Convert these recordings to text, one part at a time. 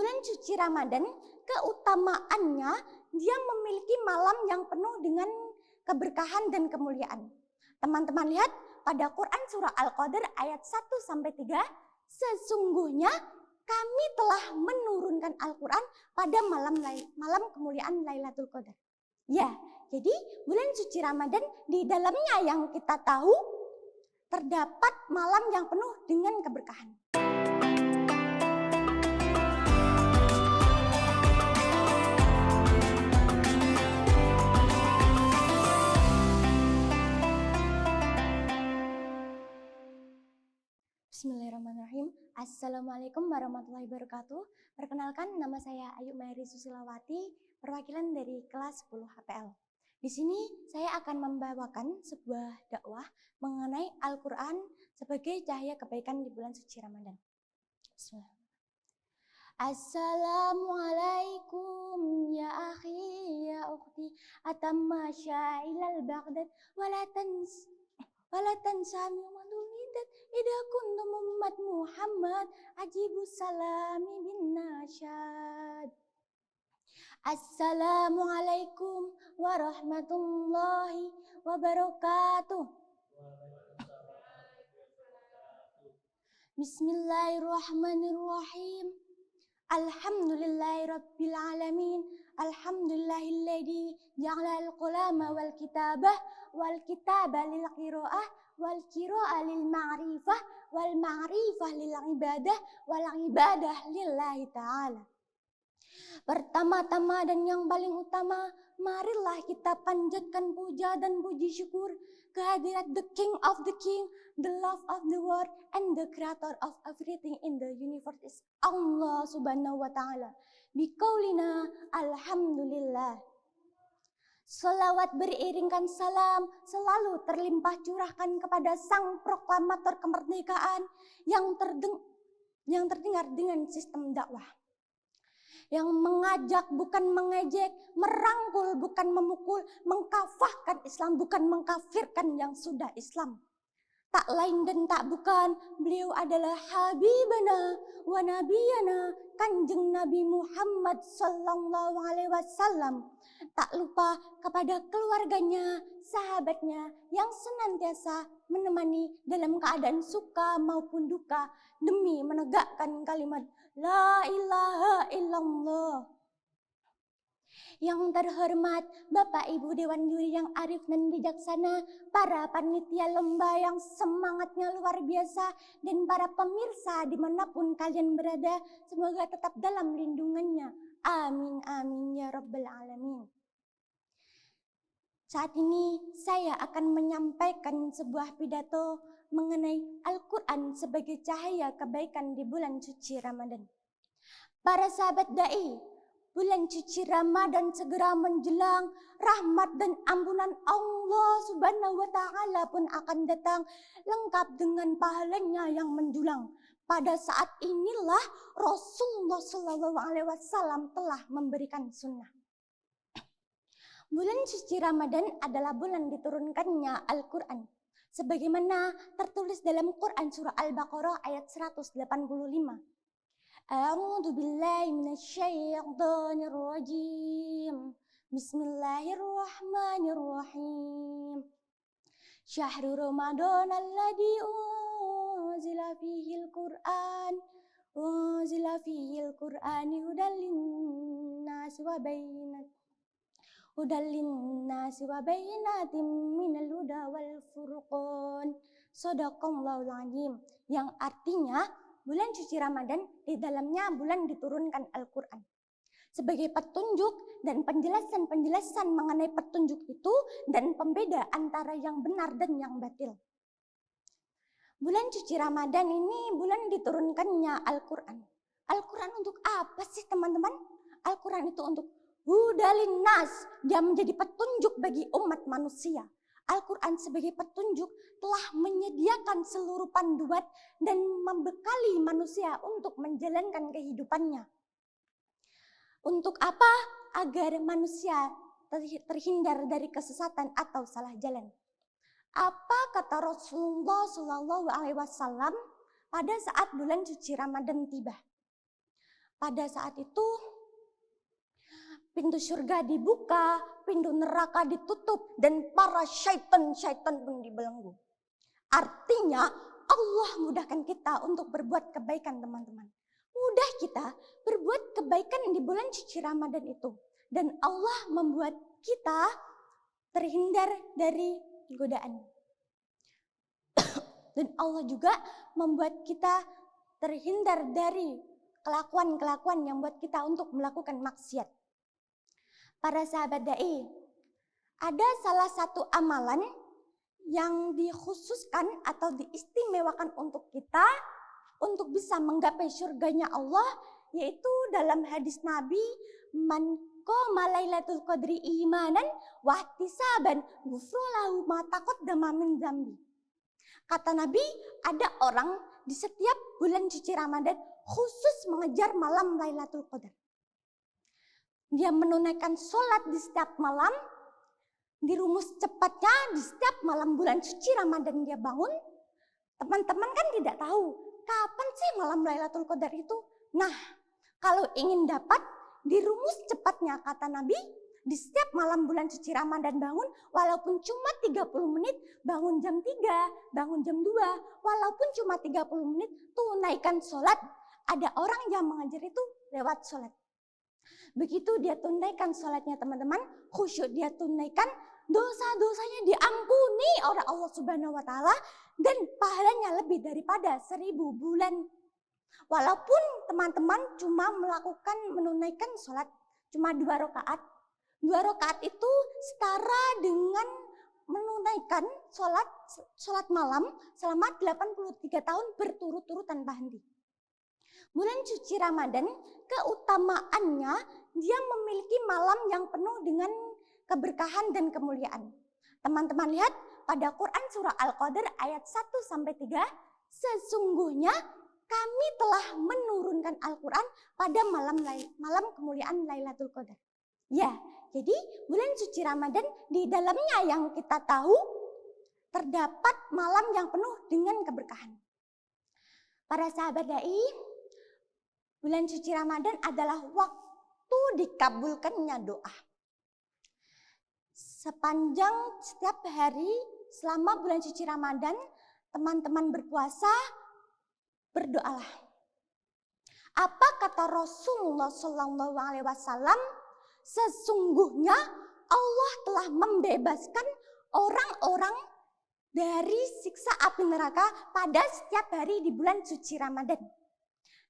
bulan suci Ramadan keutamaannya dia memiliki malam yang penuh dengan keberkahan dan kemuliaan. Teman-teman lihat pada Quran surah Al-Qadr ayat 1-3, sesungguhnya kami telah menurunkan Al-Quran pada malam kemuliaan Lailatul Qadar. Ya, jadi bulan suci Ramadan di dalamnya yang kita tahu terdapat malam yang penuh dengan keberkahan. Bismillahirrahmanirrahim. Assalamualaikum warahmatullahi wabarakatuh. Perkenalkan, nama saya Ayu Mayri Susilawati, perwakilan dari kelas 10 HPL. Di sini saya akan membawakan sebuah dakwah mengenai Al-Quran sebagai cahaya kebaikan di bulan suci Ramadan. Bismillah. Assalamualaikum ya akhi ya ukhti atamma syailal baghdad walatan sami madulidat idha kuntum ummat Muhammad ajibus salami bin nasyad. Assalamualaikum warahmatullahi wabarakatuh. Bismillahirrahmanirrahim. Alhamdulillahirabbil alamin. Alhamdulillahilladzi ja'ala al-qalama wal kitaba lil qiraah wal qiraah lil ma'rifah wal ma'rifah lil ibadah wal ibadah lillahi ta'ala. Pertama-tama dan yang paling utama, marilah kita panjatkan puja dan puji syukur kehadirat the King of the King, the love of the world, and the creator of everything in the universe is Allah subhanahu wa ta'ala. Biqaulina alhamdulillah. Salawat beriringkan salam selalu terlimpah curahkan kepada sang proklamator kemerdekaan yang terdengar dengan sistem dakwah. Yang mengajak bukan mengejek, merangkul bukan memukul, mengkafahkan Islam bukan mengkafirkan yang sudah Islam. Tak lain dan tak bukan, beliau adalah Habibana wa Nabiyana, Kanjeng Nabi Muhammad sallallahu alaihi wasallam. Tak lupa kepada keluarganya, sahabatnya yang senantiasa menemani dalam keadaan suka maupun duka demi menegakkan kalimat La ilaha illallah. Yang terhormat Bapak Ibu Dewan Juri yang arif dan bijaksana, para panitia lomba yang semangatnya luar biasa, dan para pemirsa dimanapun kalian berada, semoga tetap dalam lindungannya. Amin amin ya rabbal alamin. Saat ini saya akan menyampaikan sebuah pidato mengenai Al-Quran sebagai cahaya kebaikan di bulan suci Ramadan. Para sahabat da'i, bulan suci Ramadan segera menjelang, rahmat dan ampunan Allah subhanahu wa ta'ala pun akan datang, lengkap dengan pahalanya yang menjulang. Pada saat inilah Rasulullah SAW telah memberikan sunnah. Bulan suci Ramadan adalah bulan diturunkannya Al-Quran. Sebagaimana tertulis dalam Quran surah Al-Baqarah ayat 185. A'udzu billahi minasyaitonir rajim. Bismillahirrahmanirrahim. Syahrul Ramadan alladzi unzila fihil Qur'an. Unzila fihil Qur'ani hudal linnasi wa bayyinatin. Hudallin nasi wa bayyinatin minal huda wal furqan. Shadaqallahul azim. Yang artinya bulan suci Ramadan di dalamnya bulan diturunkan Al-Quran. Sebagai petunjuk dan penjelasan mengenai petunjuk itu dan pembeda antara yang benar dan yang batil. Bulan suci Ramadan ini bulan diturunkannya Al-Quran. Al-Quran untuk apa sih teman-teman? Al-Quran itu untuk hudalin nas, dia menjadi petunjuk bagi umat manusia. Al-Quran sebagai petunjuk telah menyediakan seluruh panduan dan membekali manusia untuk menjalankan kehidupannya. Untuk apa? Agar manusia terhindar dari kesesatan atau salah jalan. Apa kata Rasulullah SAW pada saat bulan suci Ramadan tiba? pada saat itu pintu surga dibuka, pintu neraka ditutup, dan para syaitan-syaitan pun dibelenggu. Artinya Allah mudahkan kita untuk berbuat kebaikan, teman-teman. Mudah kita berbuat kebaikan di bulan suci Ramadan itu. Dan Allah membuat kita terhindar dari godaan. Dan Allah juga membuat kita terhindar dari kelakuan-kelakuan yang membuat kita untuk melakukan maksiat. Para sahabat dai, ada salah satu amalan yang dikhususkan atau diistimewakan untuk kita untuk bisa menggapai surganya Allah, yaitu dalam hadis Nabi, man qama lailatul qadri imanan wa ihtisaban ghufrallahu ma taqaddama min dzambi. Kata Nabi, ada orang di setiap bulan suci Ramadan khusus mengejar malam Lailatul Qadar. Dia menunaikan sholat di setiap malam, di rumus cepatnya di setiap malam bulan suci Ramadan dia bangun. Teman-teman kan tidak tahu kapan sih malam Lailatul Qadar itu. Nah, kalau ingin dapat di rumus cepatnya kata Nabi, di setiap malam bulan suci Ramadan bangun, walaupun cuma 30 menit, bangun jam 3, bangun jam 2, walaupun cuma 30 menit, tunaikan sholat. Ada orang yang mengajar itu lewat sholat. Begitu dia tunaikan sholatnya teman-teman, khusyuk dia tunaikan, dosa-dosanya diampuni oleh Allah Subhanahu wa Ta'ala, dan pahalanya lebih daripada 1000 bulan. Walaupun teman-teman cuma menunaikan sholat cuma 2 rakaat. 2 rakaat itu setara dengan menunaikan sholat malam selama 83 tahun berturut-turut tanpa henti. Bulan suci Ramadan, keutamaannya dia memiliki malam yang penuh dengan keberkahan dan kemuliaan. Teman-teman lihat pada Quran surah Al-Qadr ayat 1-3, sesungguhnya kami telah menurunkan Al-Quran pada malam kemuliaan Lailatul Qadar. Ya, jadi bulan suci Ramadan di dalamnya yang kita tahu terdapat malam yang penuh dengan keberkahan. Para sahabat dai, bulan suci Ramadan adalah waktu dikabulkannya doa. Sepanjang setiap hari selama bulan suci Ramadan, teman-teman berpuasa, berdoalah. Apa kata Rasulullah SAW? Sesungguhnya Allah telah membebaskan orang-orang dari siksa api neraka pada setiap hari di bulan suci Ramadan.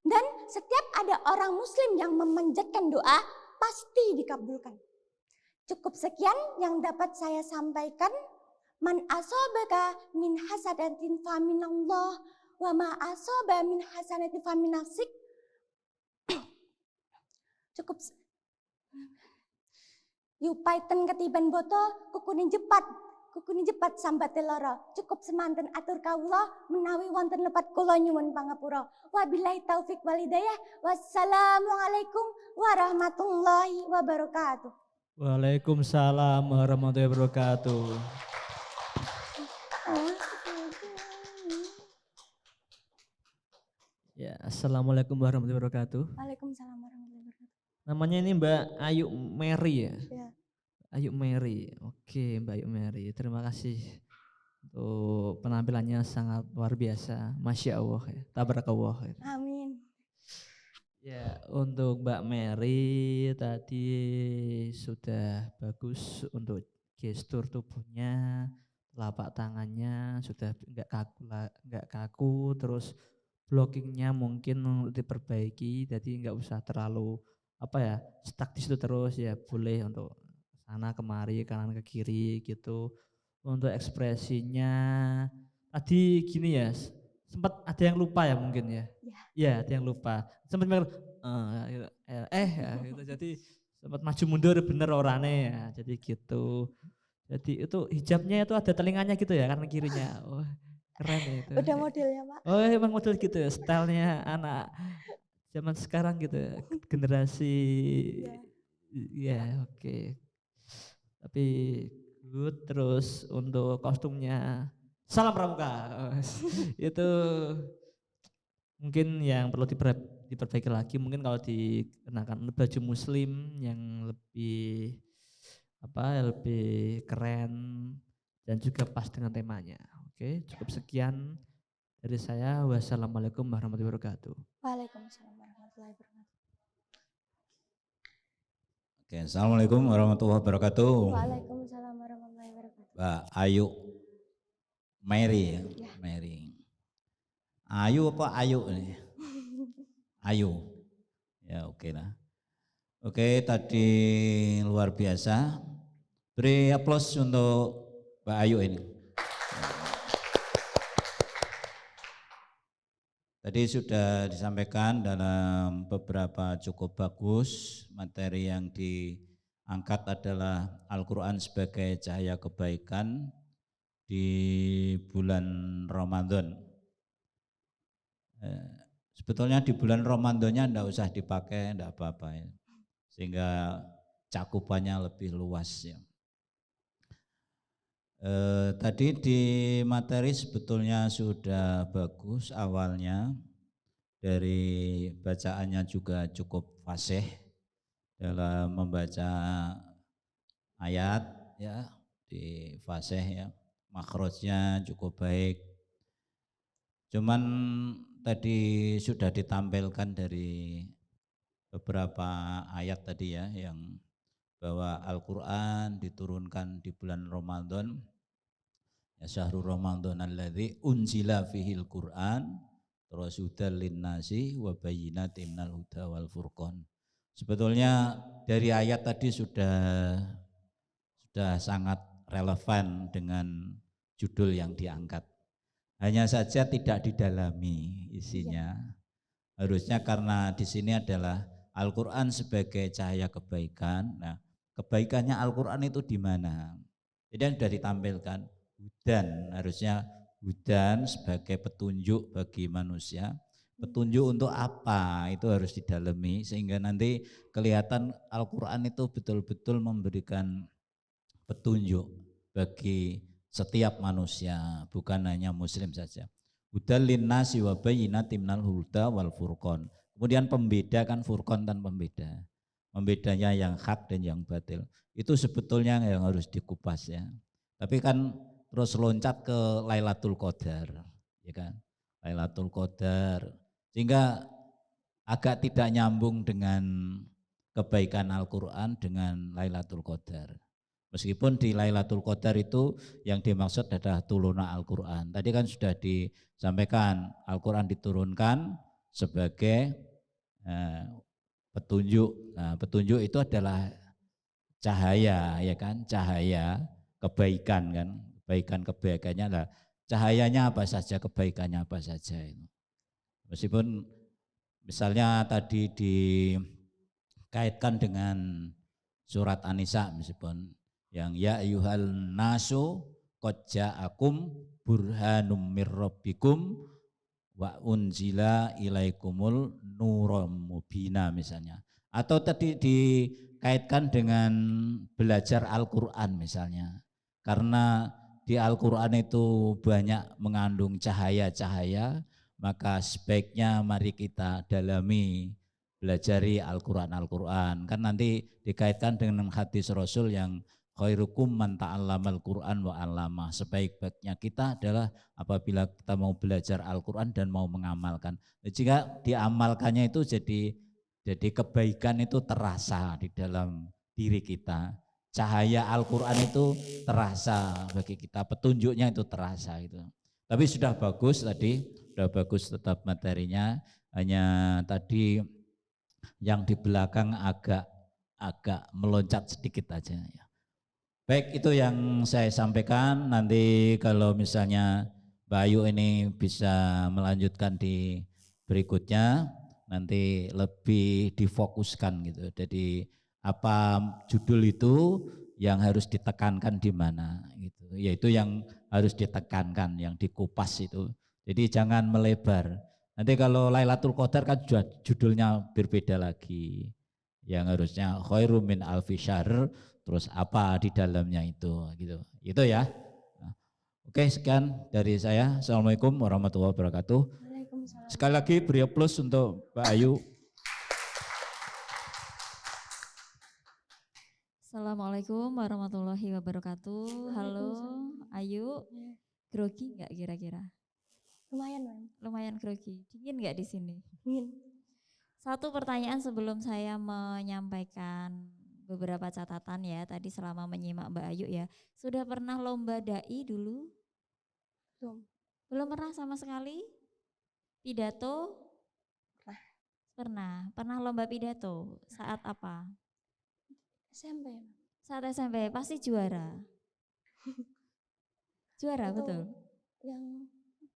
Dan setiap ada orang muslim yang memanjatkan doa, pasti dikabulkan. Cukup sekian yang dapat saya sampaikan. Man asobaka min hasadatin faminallah, wa ma asoba min hasanatin faminasik. Cukup. Yupaiten ketiban boto, kukunin jepat sambate loro. Cukup semanten atur kawula menawi wonten lepat kula nyuwun pangapura. Wabillahi taufik walhidayah. Wassalamualaikum warahmatullahi wabarakatuh. Waalaikumsalam warahmatullahi wabarakatuh. Ya, assalamualaikum warahmatullahi wabarakatuh. Waalaikumsalam warahmatullahi wabarakatuh. Namanya ini Mbak Ayu Mary ya? Ya. Ayu Mary. Oke, Mbak Ayu Mary. Terima kasih untuk penampilannya sangat luar biasa. Masya Allah ya. Tabarakallah ya. Amin. Ya, untuk Mbak Mary tadi sudah bagus untuk gestur tubuhnya, telapak tangannya sudah nggak kaku, terus blockingnya mungkin diperbaiki, jadi nggak usah terlalu stuck di situ terus ya, boleh untuk sana kemari kanan ke kiri gitu. Untuk ekspresinya tadi gini ya, sempat ada yang lupa ya mungkin ya. Ya, ada yang lupa. Sempat mikir gitu. Jadi sempat maju mundur bener orangnya ya. Jadi gitu. Jadi itu hijabnya itu ada telinganya gitu ya kanan kirinya. Oh, keren ya itu. Udah modelnya, Pak. Oh, emang model gitu ya, stylenya anak zaman sekarang gitu ya. Generasi ya oke. Tapi good. Terus untuk kostumnya salam pramuka. Itu mungkin yang perlu diperbaiki lagi, mungkin kalau dikenakan baju muslim yang lebih lebih keren dan juga pas dengan temanya. Oke, cukup sekian dari saya. Wassalamualaikum warahmatullahi wabarakatuh. Waalaikumsalam warahmatullahi wabarakatuh. Oke, Assalamualaikum warahmatullahi wabarakatuh. Waalaikumsalam warahmatullahi wabarakatuh. Mbak Ayu Mary ya, Ya. Mary. Ayu apa Ayu ini? Ayu. Ya oke lah. Oke, tadi luar biasa. Beri aplaus untuk Mbak Ayu ini. Tadi sudah disampaikan dalam beberapa cukup bagus, materi yang diangkat adalah Al-Quran sebagai cahaya kebaikan di bulan Ramadan. Sebetulnya di bulan Ramadannya enggak usah dipakai, enggak apa-apa ya. Sehingga cakupannya lebih luas ya. Tadi di materi sebetulnya sudah bagus awalnya, dari bacaannya juga cukup fasih dalam membaca ayat ya, di fasih ya, makhrajnya cukup baik. Cuman tadi sudah ditampilkan dari beberapa ayat tadi ya, yang bahwa Al-Quran diturunkan di bulan Ramadan. Ya, syahrul Ramadan alladzi unzila fihil Qur'an, terus hudal linnasi wa bayyinatin minal huda wal furqan. Sebetulnya dari ayat tadi sudah sangat relevan dengan judul yang diangkat. Hanya saja tidak didalami isinya. Harusnya karena di sini adalah Al-Qur'an sebagai cahaya kebaikan. Nah, kebaikannya Al-Qur'an itu di mana? Jadi yang sudah ditampilkan hudan, harusnya hudan sebagai petunjuk bagi manusia. Petunjuk untuk apa? Itu harus didalami sehingga nanti kelihatan Al-Qur'an itu betul-betul memberikan petunjuk bagi setiap manusia, bukan hanya muslim saja. Hudal linnasi wa bayyinatin minal huda wal furqan. Kemudian pembeda kan furqan dan pembeda. Pembedanya yang hak dan yang batil. Itu sebetulnya yang harus dikupas ya. Tapi kan terus loncat ke Lailatul Qadar, ya kan? Lailatul Qadar. Sehingga agak tidak nyambung dengan kebaikan Al-Qur'an dengan Lailatul Qadar. Meskipun di Lailatul Qadar itu yang dimaksud adalah turunnya Al-Quran. Tadi kan sudah disampaikan Al-Quran diturunkan sebagai petunjuk. Nah, petunjuk itu adalah cahaya, ya kan? Cahaya kebaikan kan? Kebaikannya lah. Cahayanya apa saja, kebaikannya apa saja itu. Meskipun misalnya tadi dikaitkan dengan surat An-Nisa meskipun yang ya ayyuhal nasu qad ja'akum burhanum mir rabbikum wa unzila ilaikumul nurum mubina misalnya. Atau tadi dikaitkan dengan belajar Al-Qur'an misalnya. Karena di Al-Qur'an itu banyak mengandung cahaya-cahaya, maka sebaiknya mari kita dalami, belajari Al-Quran. Kan nanti dikaitkan dengan hadis Rasul yang khairukum man ta'allamal Qur'an wa 'allama. Sebaik-baiknya kita adalah apabila kita mau belajar Al-Qur'an dan mau mengamalkan. Jika diamalkannya itu jadi kebaikan itu terasa di dalam diri kita. Cahaya Al-Qur'an itu terasa bagi kita, petunjuknya itu terasa itu. Tapi sudah bagus tadi, sudah bagus tetap materinya. Hanya tadi yang di belakang agak meloncat sedikit aja ya. Baik, itu yang saya sampaikan. Nanti kalau misalnya Mbak Ayu ini bisa melanjutkan di berikutnya, nanti lebih difokuskan gitu. Jadi apa judul itu yang harus ditekankan di mana gitu. Yaitu yang harus ditekankan, yang dikupas itu. Jadi jangan melebar. Nanti kalau Lailatul Qadar kan judulnya berbeda lagi. Yang harusnya khairum min alfi syahr, terus apa di dalamnya itu gitu. Itu ya. Oke, sekian dari saya. Assalamualaikum warahmatullahi wabarakatuh. Waalaikumsalam. Sekali lagi beri aplaus untuk Mbak Ayu. Assalamualaikum warahmatullahi wabarakatuh. Halo, Ayu. Ya, Grogi nggak kira-kira? lumayan, Mam. Lumayan grogi. Dingin nggak di sini? Dingin. Satu pertanyaan sebelum saya menyampaikan beberapa catatan ya. Tadi selama menyimak Mbak Ayu ya. Sudah pernah lomba dai dulu? Belum. Belum pernah sama sekali? Pidato? Pernah. Pernah. Pernah lomba pidato? Saat apa? SMP, Mam. Saat SMP pasti juara. Juara Itu betul. Yang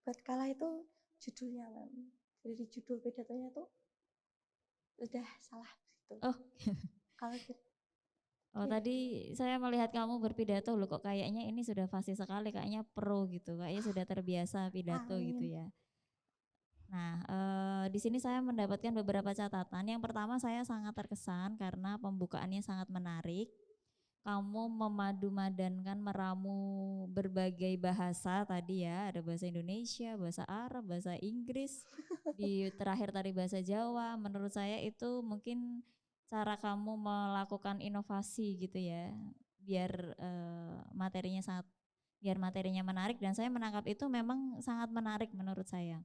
buat kalah itu judulnya, Mam. Jadi judul pidatonya tuh udah salah gitu. Oh. Kalau gitu. Oh Iya. tadi saya melihat kamu berpidato loh, kok kayaknya ini sudah fasih sekali, kayaknya pro gitu, kayaknya sudah terbiasa pidato gitu Amin. ya. Nah di sini saya mendapatkan beberapa catatan. Yang pertama saya sangat terkesan karena pembukaannya sangat menarik. Kamu memadu-madankan, meramu berbagai bahasa tadi ya, ada bahasa Indonesia, bahasa Arab, bahasa Inggris, di terakhir tadi bahasa Jawa. Menurut saya itu mungkin cara kamu melakukan inovasi gitu ya, biar materinya menarik, dan saya menangkap itu memang sangat menarik menurut saya.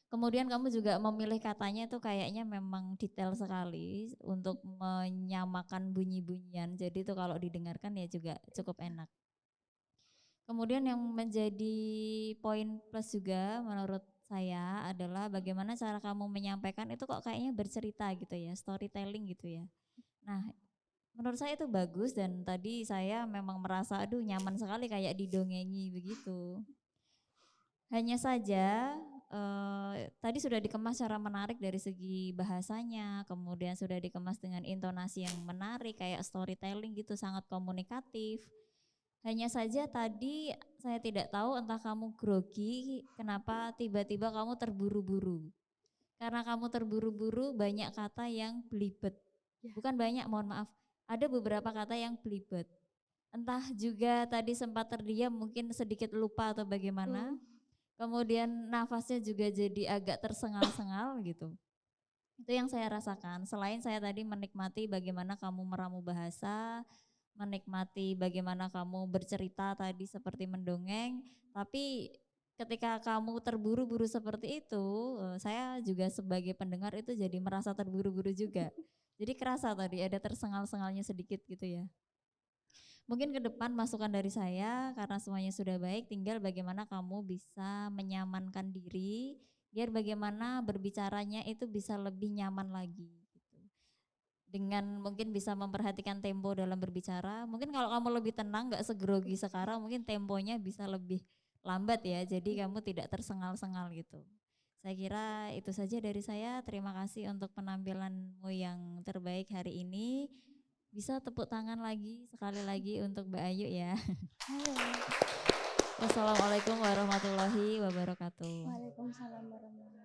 Kemudian kamu juga memilih katanya itu kayaknya memang detail sekali untuk menyamakan bunyi-bunyian. Jadi itu kalau didengarkan ya juga cukup enak. Kemudian yang menjadi poin plus juga menurut saya adalah bagaimana cara kamu menyampaikan itu kok kayaknya bercerita gitu ya, storytelling gitu ya. Nah, menurut saya itu bagus dan tadi saya memang merasa aduh nyaman sekali kayak didongengi begitu. Hanya saja tadi sudah dikemas secara menarik dari segi bahasanya, kemudian sudah dikemas dengan intonasi yang menarik kayak storytelling gitu, sangat komunikatif. Hanya saja tadi saya tidak tahu entah kamu grogi, kenapa tiba-tiba kamu terburu-buru. Karena kamu terburu-buru banyak kata yang belibet. Ya. Bukan banyak, mohon maaf. Ada beberapa kata yang belibet. Entah juga tadi sempat terdiam, mungkin sedikit lupa atau bagaimana. Kemudian nafasnya juga jadi agak tersengal-sengal gitu. Itu yang saya rasakan. Selain saya tadi menikmati bagaimana kamu meramu bahasa, menikmati bagaimana kamu bercerita tadi seperti mendongeng, tapi ketika kamu terburu-buru seperti itu, saya juga sebagai pendengar itu jadi merasa terburu-buru juga. Jadi kerasa tadi ada tersengal-sengalnya sedikit gitu ya. Mungkin ke depan masukan dari saya karena semuanya sudah baik, tinggal bagaimana kamu bisa menyamankan diri biar bagaimana berbicaranya itu bisa lebih nyaman lagi gitu. Dengan mungkin bisa memperhatikan tempo dalam berbicara. Mungkin kalau kamu lebih tenang, nggak segrogi sekarang, mungkin temponya bisa lebih lambat ya. Jadi kamu tidak tersengal-sengal gitu. Saya kira itu saja dari saya. Terima kasih untuk penampilanmu yang terbaik hari ini. Bisa tepuk tangan lagi sekali lagi untuk Mbak Ayu ya. Halo. Wassalamualaikum warahmatullahi wabarakatuh. Waalaikumsalam warahmatullahi wabarakatuh.